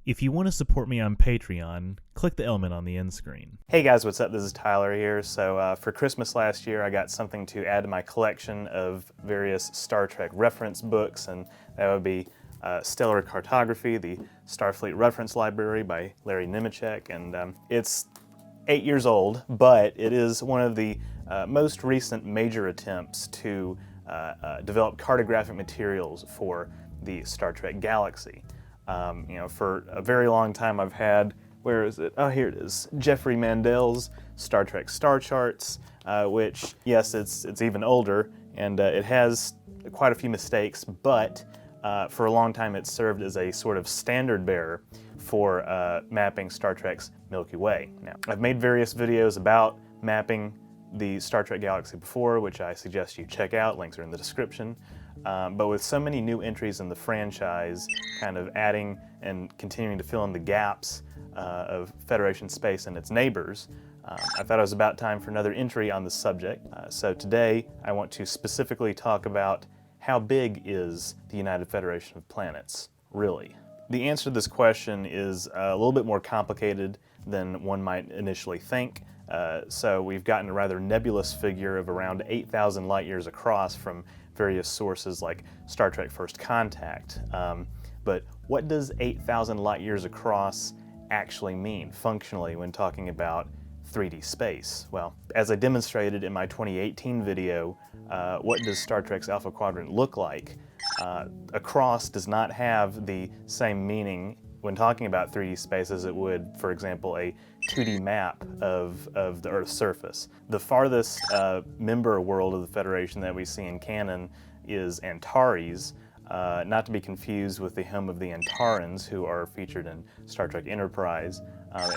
If you want to support me on Patreon, click the element on the end screen. Hey guys, what's up? This is Tyler here. So for Christmas last year, I got something to add to my collection of various Star Trek reference books, and that would be Stellar Cartography, the Starfleet Reference Library by Larry Nemecek, and it's 8 years old, but it is one of the most recent major attempts to develop cartographic materials for the Star Trek galaxy. For a very long time I've had, where is it? Oh, here it is. Jeffrey Mandel's Star Trek Star Charts, which, yes, it's even older, and it has quite a few mistakes, but for a long time it served as a sort of standard bearer for mapping Star Trek's Milky Way. Now, I've made various videos about mapping the Star Trek galaxy before, which I suggest you check out. Links are in the description. But with so many new entries in the franchise, kind of adding and continuing to fill in the gaps of Federation space and its neighbors, I thought it was about time for another entry on the subject. So today I want to specifically talk about how big is the United Federation of Planets, really? The answer to this question is a little bit more complicated than one might initially think. So we've gotten a rather nebulous figure of around 8,000 light years across from various sources like Star Trek First Contact. But what does 8,000 light years across actually mean functionally when talking about 3D space? Well, as I demonstrated in my 2018 video, what does Star Trek's Alpha Quadrant look like? Across does not have the same meaning when talking about 3D space as it would, for example, a 2D map of the Earth's surface. The farthest member world of the Federation that we see in canon is Antares, not to be confused with the home of the Antarans, who are featured in Star Trek Enterprise.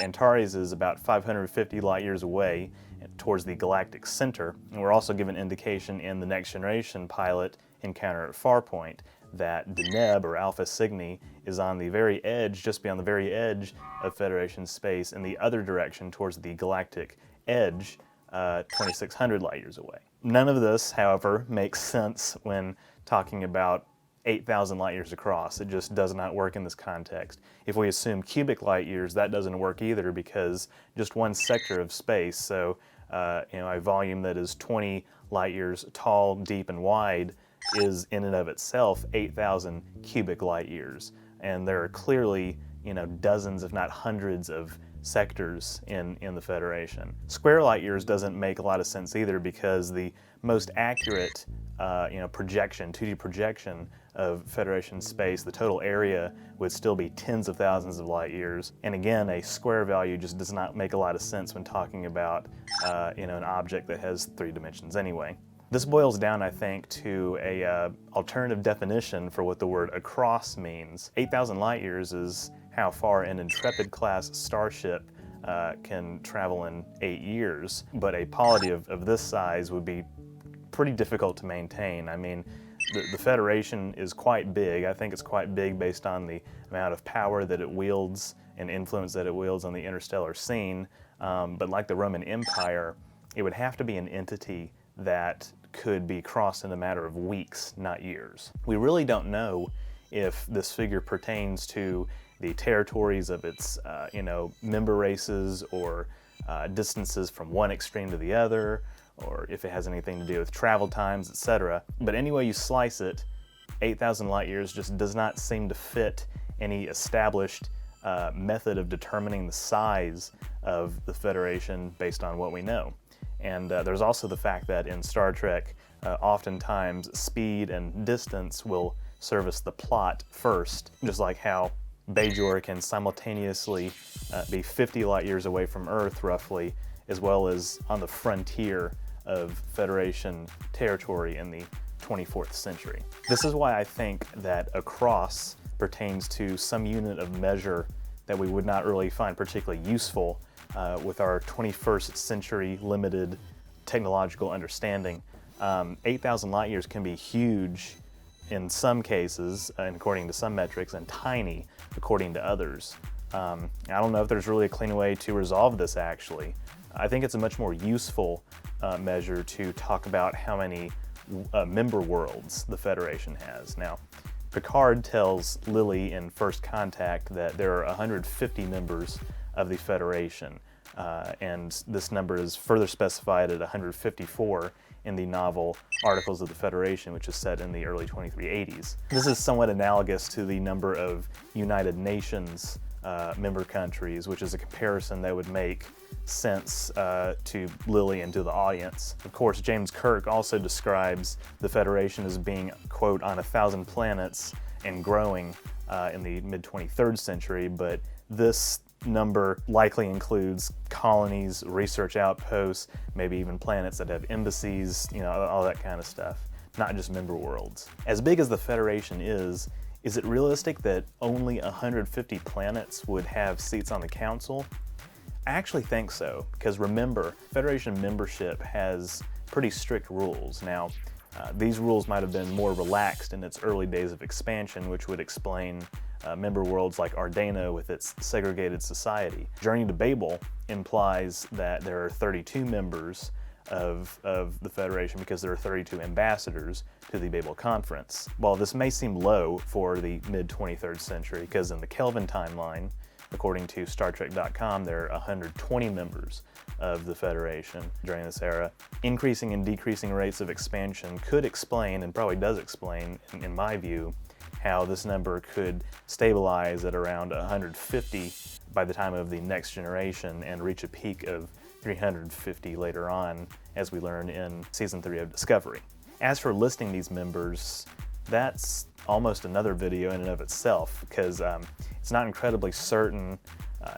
Antares is about 550 light years away towards the galactic center, and we're also given indication in the Next Generation pilot Encounter at Farpoint that Deneb, or Alpha Cygni, is on the very edge, just beyond the very edge of Federation space in the other direction towards the galactic edge, 2,600 light years away. None of this, however, makes sense when talking about 8,000 light years across. It just does not work in this context. If we assume cubic light years, that doesn't work either, because just one sector of space, so a volume that is 20 light years tall, deep, and wide, is in and of itself 8,000 cubic light years. And there are clearly, dozens, if not hundreds, of sectors in the Federation. Square light years doesn't make a lot of sense either, because the most accurate projection, 2D projection of Federation space, the total area would still be tens of thousands of light years. And again, a square value just does not make a lot of sense when talking about an object that has 3 dimensions anyway. This boils down, I think, to a alternative definition for what the word across means. 8,000 light years is how far an Intrepid-class starship can travel in 8 years, but a polity of this size would be pretty difficult to maintain. I mean, the Federation is quite big. I think it's quite big based on the amount of power that it wields and influence that it wields on the interstellar scene, but like the Roman Empire, it would have to be an entity that could be crossed in a matter of weeks, not years. We really don't know if this figure pertains to the territories of its, member races, or distances from one extreme to the other, or if it has anything to do with travel times, etc. But any way you slice it, 8,000 light years just does not seem to fit any established method of determining the size of the Federation based on what we know. And there's also the fact that in Star Trek, oftentimes speed and distance will service the plot first, just like how Bajor can simultaneously be 50 light years away from Earth, roughly, as well as on the frontier of Federation territory in the 24th century. This is why I think that across pertains to some unit of measure that we would not really find particularly useful with our 21st century limited technological understanding. 8,000 light years can be huge in some cases, and according to some metrics, and tiny according to others. I don't know if there's really a clean way to resolve this, actually. I think it's a much more useful measure to talk about how many member worlds the Federation has. Now, Picard tells Lily in First Contact that there are 150 members of the Federation, and this number is further specified at 154 in the novel Articles of the Federation, which is set in the early 2380s. This is somewhat analogous to the number of United Nations member countries, which is a comparison that would make sense to Lily and to the audience. Of course, James Kirk also describes the Federation as being, quote, on 1,000 planets and growing in the mid-23rd century, but this number likely includes colonies, research outposts, maybe even planets that have embassies, you know, all that kind of stuff, not just member worlds. As big as the Federation is it realistic that only 150 planets would have seats on the council? I actually think so, because remember, Federation membership has pretty strict rules. Now, these rules might have been more relaxed in its early days of expansion, which would explain member worlds like Ardena with its segregated society. Journey to Babel implies that there are 32 members of the Federation because there are 32 ambassadors to the Babel Conference. While this may seem low for the mid-23rd century, because in the Kelvin timeline, according to StarTrek.com, there are 120 members of the Federation during this era. Increasing and decreasing rates of expansion could explain, and probably does explain, in my view, how this number could stabilize at around 150 by the time of the next generation and reach a peak of 350 later on, as we learn in Season 3 of Discovery. As for listing these members, that's almost another video in and of itself, because it's not incredibly certain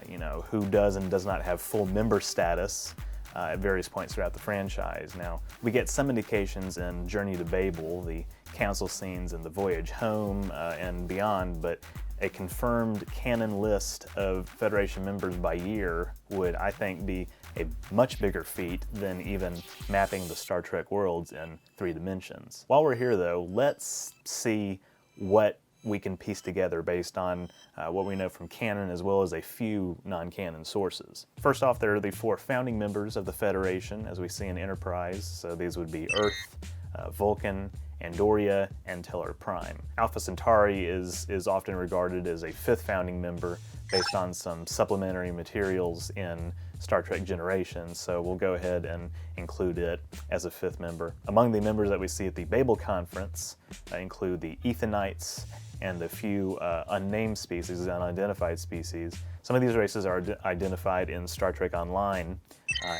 you know, who does and does not have full member status at various points throughout the franchise. Now, we get some indications in Journey to Babel, the council scenes and the voyage home and beyond, but a confirmed canon list of Federation members by year would, I think, be a much bigger feat than even mapping the Star Trek worlds in 3 dimensions. While we're here though, let's see what we can piece together based on what we know from canon as well as a few non-canon sources. First off, there are the 4 founding members of the Federation, as we see in Enterprise. So these would be Earth, Vulcan, Andoria, and Teller Prime. Alpha Centauri is often regarded as a 5th founding member based on some supplementary materials in Star Trek Generations, so we'll go ahead and include it as a 5th member. Among the members that we see at the Babel Conference include the Ethanites and a few unnamed species, unidentified species. Some of these races are identified in Star Trek Online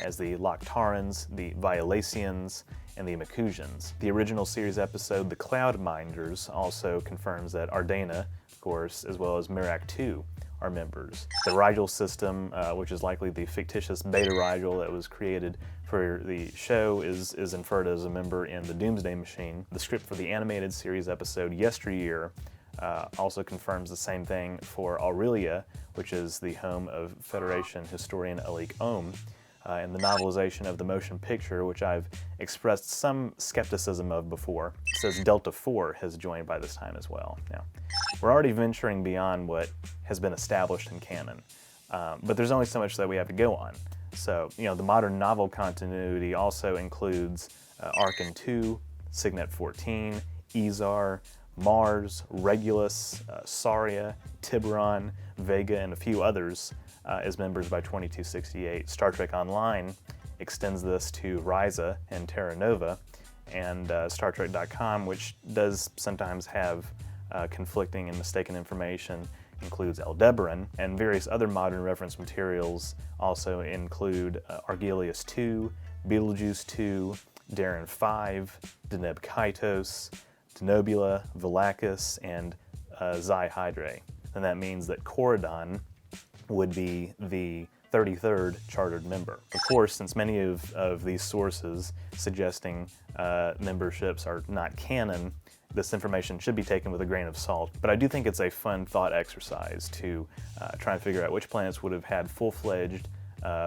as the Loctarans, the Violaceans, and the Macusians. The original series episode, The Cloud Minders, also confirms that Ardena, of course, as well as Merak 2 are members. The Rigel system, which is likely the fictitious Beta Rigel that was created for the show, is inferred as a member in the Doomsday Machine. The script for the animated series episode Yesteryear also confirms the same thing for Aurelia, which is the home of Federation historian Alik Ohm. In the novelization of the motion picture, which I've expressed some skepticism of before, it says Delta 4 has joined by this time as well. Now, we're already venturing beyond what has been established in canon, but there's only so much that we have to go on. So, you know, the modern novel continuity also includes Arkin 2, Signet 14, Izar, Mars, Regulus, Saria, Tiburon, Vega, and a few others as members by 2268. Star Trek Online extends this to Risa and Terra Nova, and StarTrek.com, which does sometimes have conflicting and mistaken information, includes Aldebaran, and various other modern reference materials also include Argelius 2, Betelgeuse 2, Darren 5, Deneb Kaitos, Denobula, Velakis, and Xi Hydrae. And that means that Corridon would be the 33rd chartered member. Of course, since many of these sources suggesting memberships are not canon, this information should be taken with a grain of salt. But I do think it's a fun thought exercise to try and figure out which planets would have had full-fledged,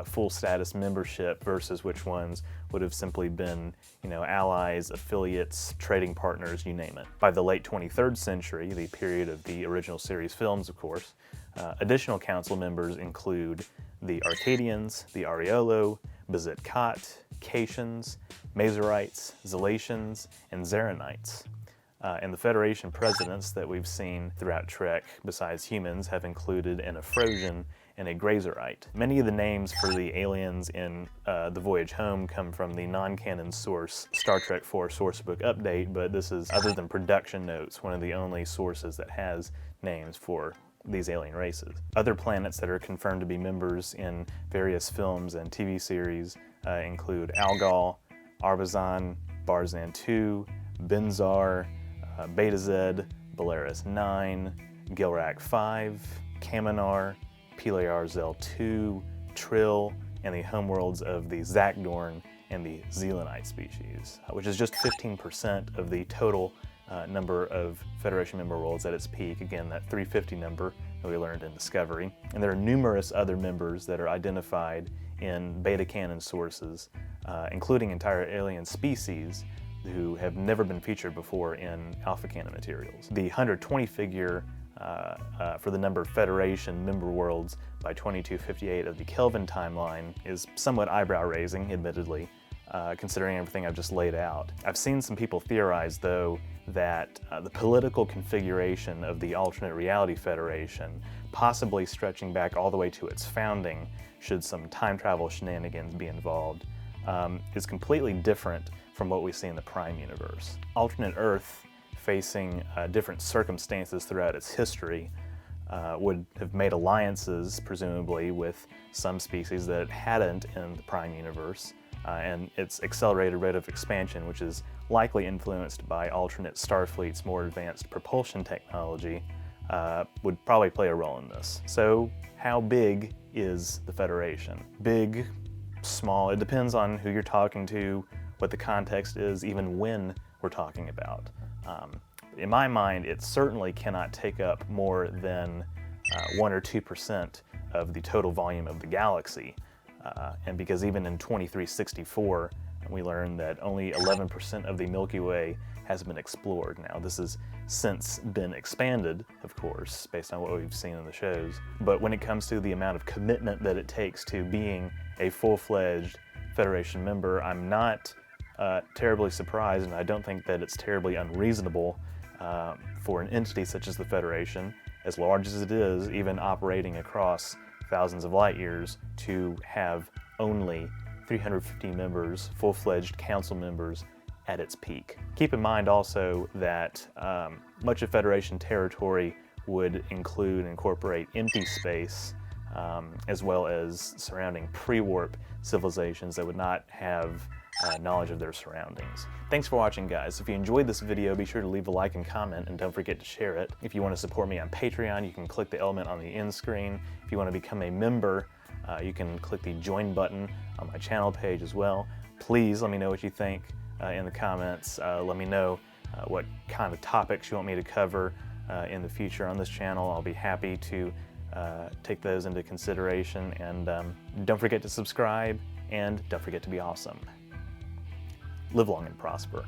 full status membership versus which ones would have simply been, you know, allies, affiliates, trading partners, you name it. By the late 23rd century, the period of the original series films, of course, additional council members include the Arcadians, the Ariolo, Bezit Kat, Caitians, Mazarites, Zalatians, and Zaranites. And the Federation presidents that we've seen throughout Trek, besides humans, have included an Afrosian and a Grazerite. Many of the names for the aliens in The Voyage Home come from the non-canon source Star Trek IV Sourcebook Update, but this is, other than production notes, one of the only sources that has names for these alien races. Other planets that are confirmed to be members in various films and TV series include Algol, Arbizon, Barzan 2, Benzar, Beta Z, Belaris 9, Gilrak 5, Kaminar, Pelear Zel 2, Trill, and the homeworlds of the Zakdorn and the Zeelanite species, which is just 15% of the total number of Federation member worlds at its peak. Again, that 350 number that we learned in Discovery. And there are numerous other members that are identified in beta canon sources, including entire alien species who have never been featured before in alpha canon materials. The 120 figure for the number of Federation member worlds by 2258 of the Kelvin timeline is somewhat eyebrow-raising, admittedly, considering everything I've just laid out. I've seen some people theorize, though, that the political configuration of the alternate reality Federation, possibly stretching back all the way to its founding, should some time travel shenanigans be involved, is completely different from what we see in the Prime universe. Alternate Earth, facing different circumstances throughout its history, would have made alliances, presumably, with some species that it hadn't in the Prime universe, and its accelerated rate of expansion, which is likely influenced by alternate Starfleet's more advanced propulsion technology, would probably play a role in this. So, how big is the Federation? Big, small, it depends on who you're talking to, what the context is, even when we're talking about. In my mind, it certainly cannot take up more than 1 or 2% of the total volume of the galaxy. And because even in 2364, we learned that only 11% of the Milky Way has been explored. Now, this has since been expanded, of course, based on what we've seen in the shows. But when it comes to the amount of commitment that it takes to being a full-fledged Federation member, I'm not terribly surprised, and I don't think that it's terribly unreasonable for an entity such as the Federation, as large as it is, even operating across thousands of light years, to have only 350 members, full-fledged council members, at its peak. Keep in mind also that much of Federation territory would include and incorporate empty space, as well as surrounding pre-warp civilizations that would not have knowledge of their surroundings. Thanks for watching, guys. If you enjoyed this video, be sure to leave a like and comment, and don't forget to share it. If you want to support me on Patreon, you can click the element on the end screen. If you want to become a member, you can click the join button on my channel page as well. Please let me know what you think in the comments. Let me know what kind of topics you want me to cover in the future on this channel. I'll be happy to take those into consideration. And don't forget to subscribe, and don't forget to be awesome. Live long and prosper.